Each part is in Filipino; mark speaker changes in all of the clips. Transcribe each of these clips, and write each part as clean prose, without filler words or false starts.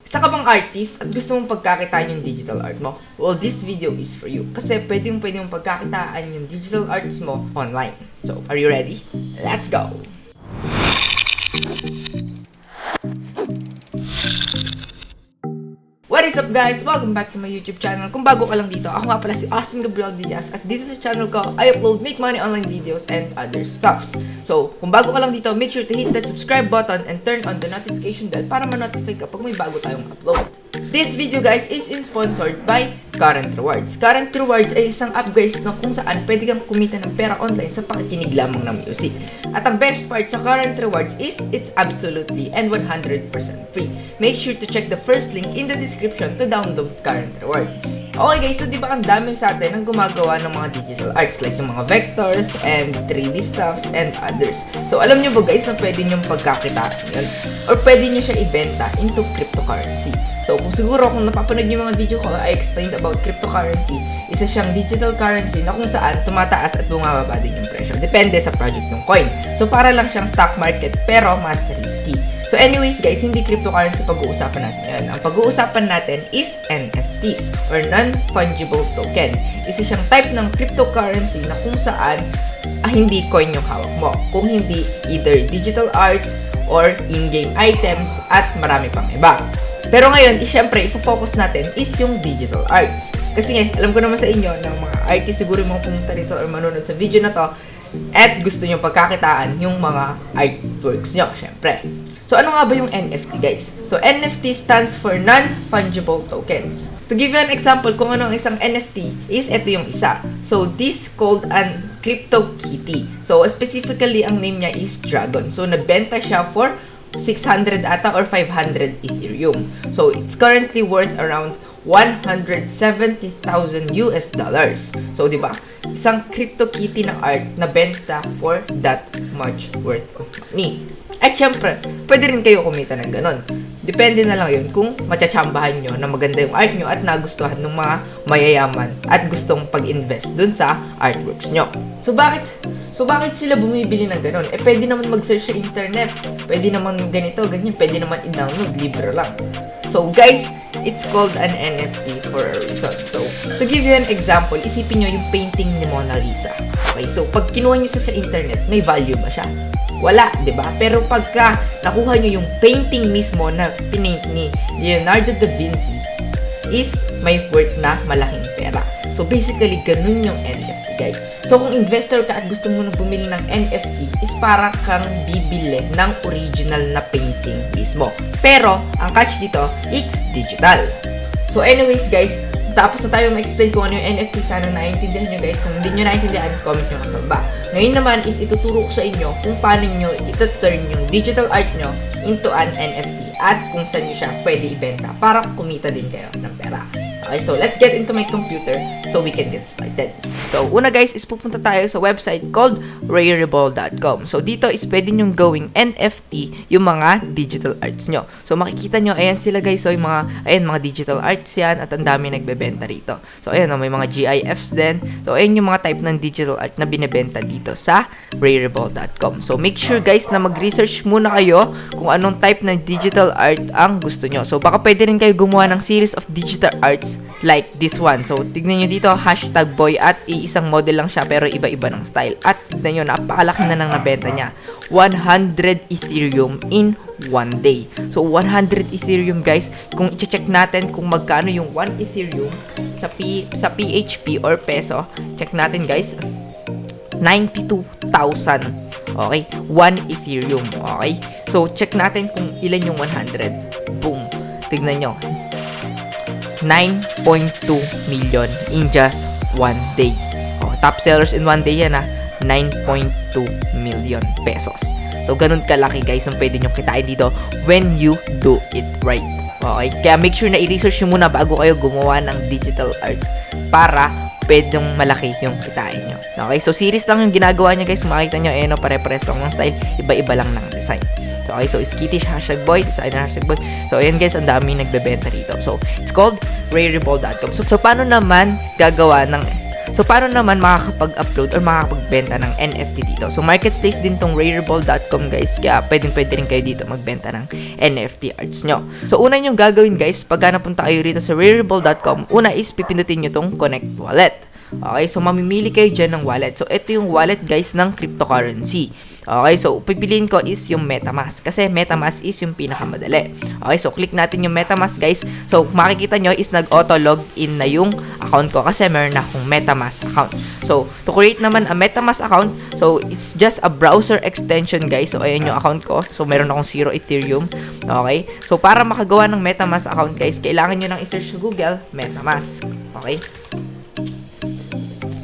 Speaker 1: Isa ka bang artist at gusto mong pagkakitaan yung digital art mo? Well, this video is for you. Kasi pwede mong pagkakitaan yung digital arts mo online. So, are you ready? Let's go! What is up guys? Welcome back to my YouTube channel. Kung bago ka lang dito, ako nga pala si Gabriel Diaz at dito sa channel ko, I upload make money online videos and other stuffs. So, kung bago ka lang dito, make sure to hit that subscribe button and turn on the notification bell para ma-notify kapag may bago tayong upload. This video guys is sponsored by Current Rewards. Current Rewards ay isang app guys na kung saan pwede kang kumita ng pera online sa pakikinig lamang ng music. At ang best part sa Current Rewards is it's absolutely and 100% free. Make sure to check the first link in the description to download Current Rewards. Okay guys, so di ba ang dami sa atin ang gumagawa ng mga digital arts like yung mga vectors and 3D stuffs and others. So alam nyo ba guys na pwede nyong pagkakitaan yun? Or pwede nyo siya ibenta into cryptocurrency. So, kung siguro kung napapanood yung mga video ko, I explained about cryptocurrency. Isa siyang digital currency na kung saan tumataas at bumababa din yung presyo. Depende sa project ng coin. So, para lang siyang stock market pero mas risky. So, anyways guys, hindi cryptocurrency pag-uusapan natin yan. Ang pag-uusapan natin is NFTs or non-fungible token. Isa siyang type ng cryptocurrency na kung saan hindi coin yung hawak mo. Kung hindi either digital arts or in-game items at marami pang iba. Pero ngayon, syempre, ipo-focus natin is yung digital arts. Kasi nga, alam ko naman sa inyo ng mga artists siguro yung mga pumunta dito or manonood sa video na to at gusto nyo pagkakitaan yung mga artworks nyo, syempre. So, ano nga ba yung NFT, guys? So, NFT stands for non-fungible tokens. To give you an example kung ano ang isang NFT is ito yung isa. So, this called an crypto kitty. So, specifically, ang name niya is Dragon. So, nabenta siya for 600 ata or 500 Ethereum. So, it's currently worth around 170,000 US dollars. So, di ba? Isang crypto kitty na art na benta for that much worth of money. At syempre, pwede rin kayo kumita ng ganon. Depende na lang yun kung matsatsambahan nyo na maganda yung art nyo at nagustuhan ng mga mayayaman at gustong pag-invest dun sa artworks nyo. So, bakit sila bumibili ng ganon? Pwede naman mag-search sa internet. Pwede naman ganito, ganyan. Pwede naman i-download. Libre lang. So, guys, it's called an NFT for a reason. So, to give you an example, isipin nyo yung painting ni Mona Lisa. Okay, so, pag kinuha nyo sa internet, may value ba siya? Wala, di ba? Pero pagka nakuha nyo yung painting mismo na pinaint ni Leonardo da Vinci, is may worth na malaking pera. So, basically, ganun yung NFT, guys. So, kung investor ka at gusto mo na bumili ng NFT, is para kang bibili ng original na painting mismo. Pero, ang catch dito, it's digital. So, anyways, guys, tapos na tayo ma-explain kung ano yung NFT. Sana naiintindihan nyo, guys. Kung hindi nyo naiintindihan, comment nyo sa baba. Ngayon naman is ituturo ko sa inyo kung paano nyo ito-turn yung digital art nyo into an NFT at kung saan nyo siya pwede ibenta para kumita din kayo ng pera. Okay, so let's get into my computer so we can get started. So, una guys is pupunta tayo sa website called Rarible.com. So, dito is pwede nyong gawing NFT yung mga digital arts nyo. So, makikita nyo, ayan sila guys. So, yung mga digital arts yan at ang dami nagbebenta rito. So, ayan, may mga GIFs din. So, ayan yung mga type ng digital art na binebenta dito sa Rarible.com. So, make sure guys na mag-research muna kayo kung anong type ng digital art ang gusto nyo. So, baka pwede rin kayo gumawa ng series of digital arts like this one. So, tignan nyo dito, hashtag boy at iisang model lang siya pero iba-iba ng style. At tignan nyo, napakalaki na ng nabenta niya. 100 Ethereum in 1 day. So, 100 Ethereum guys, kung i-check natin kung magkano yung 1 Ethereum sa PHP or peso, check natin guys, 92,000. Okay? 1 Ethereum. Okay? So, check natin kung ilan yung 100. Boom. Tignan nyo. 9.2 million in just 1 day. Oh, top sellers in 1 day yan 9.2 million pesos. So, ganun kalaki guys ang pwede nyo kitain dito when you do it right. Okay? Kaya make sure na i-research nyo muna bago kayo gumawa ng digital arts para pwedeng malaki yung kitain nyo. Okay? So, series lang yung ginagawa nyo guys. Makikita nyo, pare-pares lang ng style. Iba-iba lang ng design. So, okay, so skittish hashtag boy, designer hashtag boy. So, ayan guys, ang daming nagbebenta dito. So, it's called Rarible.com. So, paano naman gagawa ng So, paano naman makakapag-upload or makakapagbenta ng NFT dito? So, marketplace din tong Rarible.com guys, kaya pwede rin kayo dito magbenta ng NFT arts nyo. So, una nyo gagawin guys, pagka napunta kayo rito sa Rarible.com, una is pipindutin nyo tong Connect Wallet. Okay, so mamimili kayo dyan ng wallet. So, ito yung wallet guys ng cryptocurrency. Okay, so pipiliin ko is yung MetaMask kasi MetaMask is yung pinakamadali. Okay, so click natin yung MetaMask guys. So makikita nyo is nag-auto login na yung account ko kasi meron na akong MetaMask account. So to create naman a MetaMask account, so it's just a browser extension guys. So ayan yung account ko. So meron akong 0 Ethereum. Okay, so para makagawa ng MetaMask account guys, kailangan nyo nang i-search sa Google MetaMask. Okay,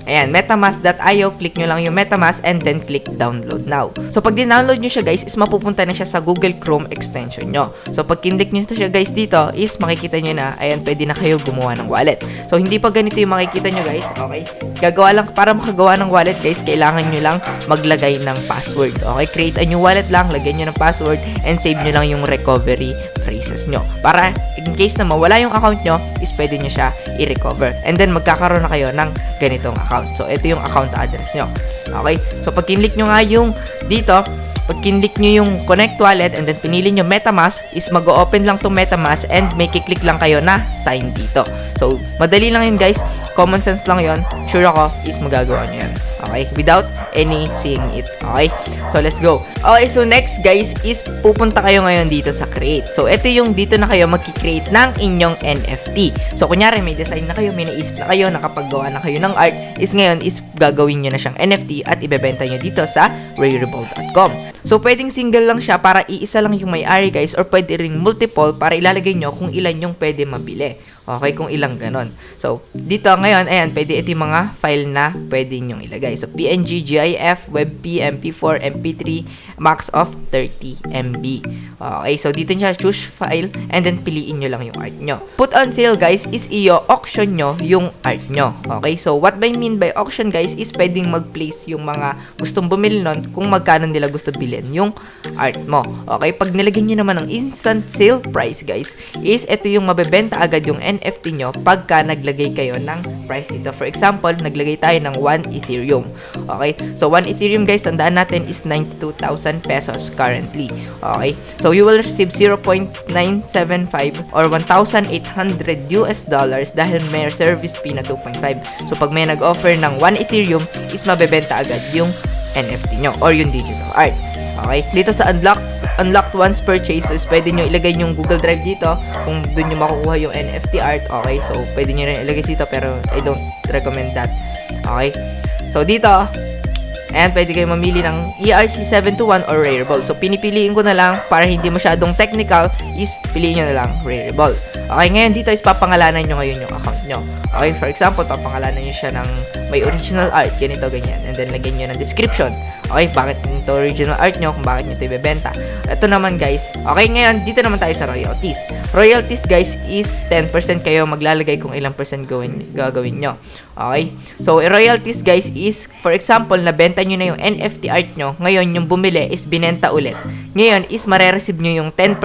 Speaker 1: ayan, metamask.io, click nyo lang yung MetaMask and then click download now. So, pag din-download nyo siya guys, is mapupunta na siya sa Google Chrome extension nyo. So, pag kinlik nyo siya guys dito, is makikita nyo na, ayan, pwede na kayo gumawa ng wallet. So, hindi pa ganito yung makikita nyo guys, okay? Gagawa lang, para makagawa ng wallet guys, kailangan nyo lang maglagay ng password. Okay, create a new wallet lang, lagyan nyo ng password, and save nyo lang yung recovery phrases nyo. Para, in case na mawala yung account nyo, is pwede nyo siya i-recover. And then, magkakaroon na kayo ng ganitong account. So, ito yung account address nyo. Okay? So, pag kinlik nyo nga yung dito, pag kinlik nyo yung connect wallet and then pinili nyo MetaMask, is mag-open lang tong MetaMask and may kiklik lang kayo na sign dito. So, madali lang yun guys. Common sense lang yun. Sure ako is magagawa nyo yun. Okay? Without any seeing it. Okay? So, let's go. Okay, so next guys is pupunta kayo ngayon dito sa create. So, ito yung dito na kayo magki-create ng inyong NFT. So, kunyari may design na kayo, may naisip na kayo, nakapaggawa na kayo ng art, is ngayon is gagawin nyo na siyang NFT at ibebenta nyo dito sa Rarible.com. So, pwedeng single lang siya para iisa lang yung may-ari guys, or pwede ring multiple para ilalagay nyo kung ilan yung pwede mabili. Okay, kung ilang ganon. So, dito ngayon, ayan, pwede ito yung mga file na pwede nyong ilagay. So, PNG, GIF, WebP, MP4, MP3, max of 30 MB. Okay, so dito nyo choose file and then piliin nyo lang yung art nyo. Put on sale guys is i-auction nyo yung art nyo. Okay, so what I mean by auction guys is pwedeng mag-place yung mga gustong bumili nun kung magkano nila gusto bilhin yung art mo. Okay, pag nilagyan nyo naman ng instant sale price guys, is ito yung mabebenta agad yung NFT nyo pagka naglagay kayo ng price dito. For example, naglagay tayo ng 1 Ethereum. Okay, so 1 Ethereum guys, tandaan natin is 92,000 pesos currently. Okay, so you will receive 0.975 or $1,800 dahil may service fee na 2.5. So pag may nag-offer ng 1 Ethereum is mabebenta agad yung NFT nyo or yung digital art. Okay, dito sa unlocked once purchase, so pwede nyo ilagay yung Google Drive dito kung doon nyo makukuha yung NFT art. Okay, so pwede nyo rin ilagay dito pero I don't recommend that. Okay, so dito and pwede kayo mamili ng ERC721 or Rarible. So, pinipiliin ko na lang para hindi masyadong technical is piliin nyo na lang Rarible. Okay, ngayon dito is papangalanan nyo ngayon yung account nyo. Okay, for example, papangalanan nyo siya ng may original art, ganito, ganyan. And then, lagyan nyo ng description. Okay, bakit ito original art nyo, kung bakit nyo ito ibebenta. Ito naman guys. Okay, ngayon, dito naman tayo sa royalties. Royalties guys is 10% kayo maglalagay kung ilang percent gagawin nyo. Okay, so royalties guys is, for example, nabenta nyo na yung NFT art nyo, ngayon yung bumili is binenta ulit. Ngayon is marereceive nyo yung 10%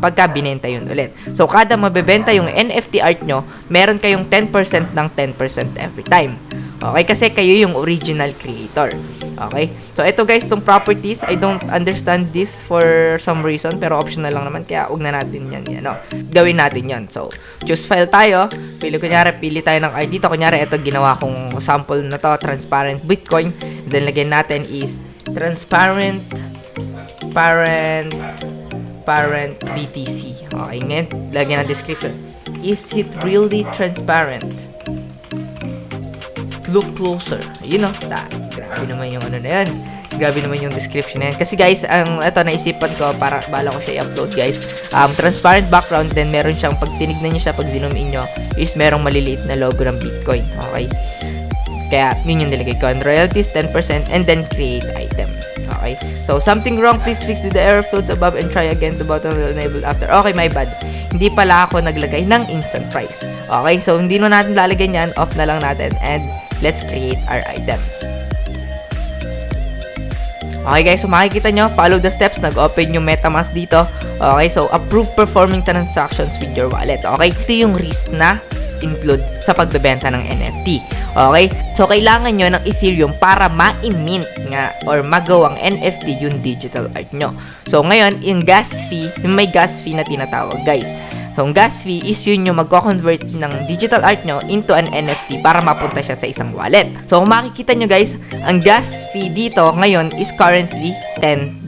Speaker 1: pagka binenta yun ulit. So, kada mabebenta yung NFT art nyo, meron kayong 10% ng 10% every time. Okay, kasi kayo yung original creator. Okay, so ito guys, itong properties, I don't understand this for some reason, pero optional lang naman, kaya huwag na natin yan, gawin natin yan. So, choose file tayo, pili tayo ng art dito, kunyari, ito ginawa kong sample na to, transparent Bitcoin, then lagyan natin is transparent BTC. Okay, ngayon, lagyan ng description, is it really transparent? Look closer. You know, grabe naman yung ano na yan. Grabe naman yung description na yan. Kasi guys, ito naisipan ko, para bala ko siya i-upload guys. Transparent background, then meron siyang, pag tinignan nyo siya, pag zoom in nyo, is merong maliliit na logo ng Bitcoin. Okay? Kaya, yun yung nilagay ko. And royalties, 10%, and then create item. Okay? So, something wrong, please fix with the error floats above and try again. The button will enable after. Okay, my bad. Hindi pala ako naglagay ng instant price. Okay? So, hindi na natin lalagyan yan. Off na lang natin. And let's create our item. Okay guys, so makikita nyo, follow the steps, nag-open yung MetaMask dito. Okay, so approve performing transactions with your wallet. Okay, ito yung risk na include sa pagbebenta ng NFT. Okay? So, kailangan nyo ng Ethereum para ma-mint nga or magawang NFT yung digital art nyo. So, ngayon, yung gas fee, yung may gas fee na tinatawag, guys. So, ang gas fee is yun yung magko-convert ng digital art nyo into an NFT para mapunta siya sa isang wallet. So, kung makikita nyo guys, ang gas fee dito ngayon is currently $10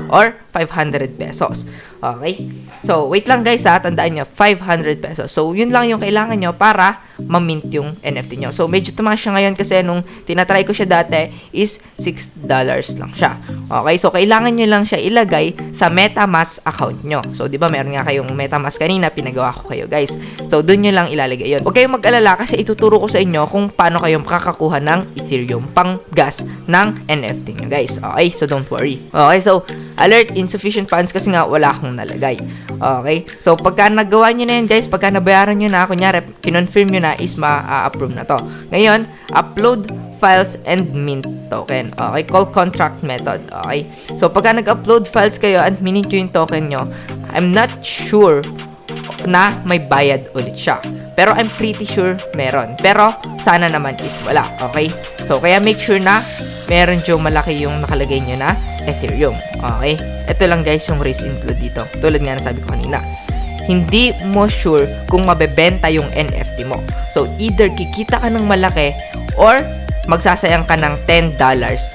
Speaker 1: or 500 pesos. Okay? So, wait lang guys ha, tandaan nyo, 500 pesos. So, yun lang yung kailangan nyo para ma-mint yung NFT nyo. So, medyo tumaas siya ngayon kasi nung tinatry ko siya dati is $6 lang siya. Okay? So, kailangan nyo lang siya ilagay sa MetaMask account nyo. So, di ba meron nga kayong MetaMask kanina, pinagawa ko kayo guys. So, dun nyo lang ilalagay yun. Huwag kayong mag-alala kasi ituturo ko sa inyo kung paano kayo makakakuha ng Ethereum pang gas ng NFT nyo guys. Okay? So, don't worry. Okay? So, alert, insufficient funds kasi nga wala akong nalagay. Okay? So, pagka nagawa nyo na yan guys, pagka nabayaran nyo na, kunyari, kinonfirm nyo na is ma-approve na to. Ngayon, upload files and mint token. Okay? Call contract method. Okay? So, pagka nag-upload files kayo and minint nyo yung token nyo, I'm not sure na may bayad ulit siya. Pero I'm pretty sure meron. Pero sana naman is wala. Okay? So, kaya make sure na meron yung malaki yung nakalagay nyo na Ethereum. Okay? Ito lang guys yung risk include dito. Tulad nga na sabi ko kanina. Hindi mo sure kung mabebenta yung NFT mo. So, either kikita ka ng malaki or magsasayang ka ng $10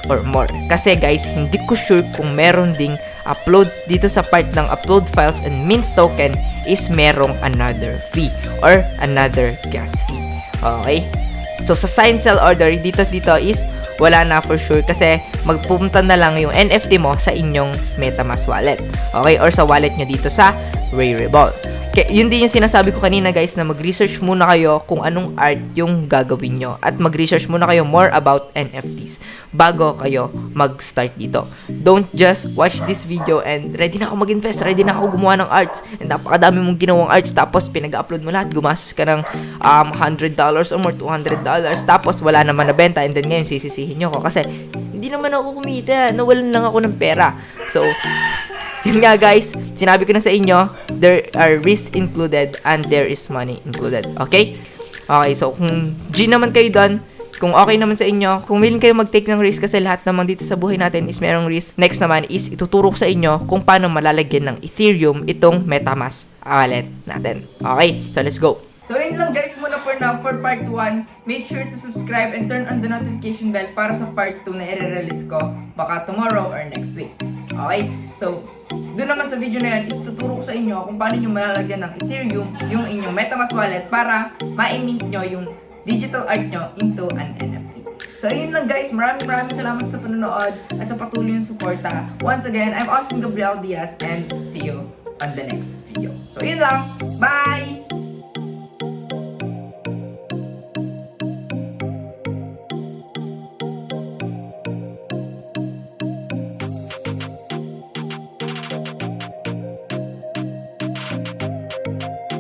Speaker 1: or more. Kasi guys, hindi ko sure kung meron ding upload dito sa part ng upload files and mint token is merong another fee or another gas fee. Okay? So, sa sign sell order, dito is wala na for sure kasi magpupunta na lang yung NFT mo sa inyong MetaMask wallet. Okay? Or sa wallet nyo dito sa Rarible. Yun din yung sinasabi ko kanina guys na mag-research muna kayo kung anong art yung gagawin nyo at mag-research muna kayo more about NFTs bago kayo mag-start dito. Don't just watch this video and ready na ako mag-invest, ready na ako gumawa ng arts and napakadami mong ginawang arts tapos pinag-upload mo lahat, gumastos ka ng $100 or more, $200 tapos wala naman na benta and then ngayon sisisihin nyo ko kasi hindi naman ako kumita, nawalan lang ako ng pera. So, yun nga guys, sinabi ko na sa inyo, there are risks included and there is money included. Okay? Okay, so kung G naman kayo doon, kung okay naman sa inyo, kung willing kayo mag-take ng risk kasi lahat naman dito sa buhay natin is merong risk. Next naman is ituturo ko sa inyo kung paano malalagyan ng Ethereum itong MetaMask wallet natin. Okay? So let's go! So yun lang guys muna for now for part 1. Make sure to subscribe and turn on the notification bell para sa part 2 na i-release ko baka tomorrow or next week. Okay? So, doon naman sa video na yan is tuturo ko sa inyo kung paano nyo malalagyan ng Ethereum yung inyong MetaMask wallet para ma-mint nyo yung digital art nyo into an NFT. So yun lang guys, maraming salamat sa panonood at sa patuloy yung suporta. Once again, I'm Gabriel Diaz and see you on the next video. So yun lang, bye!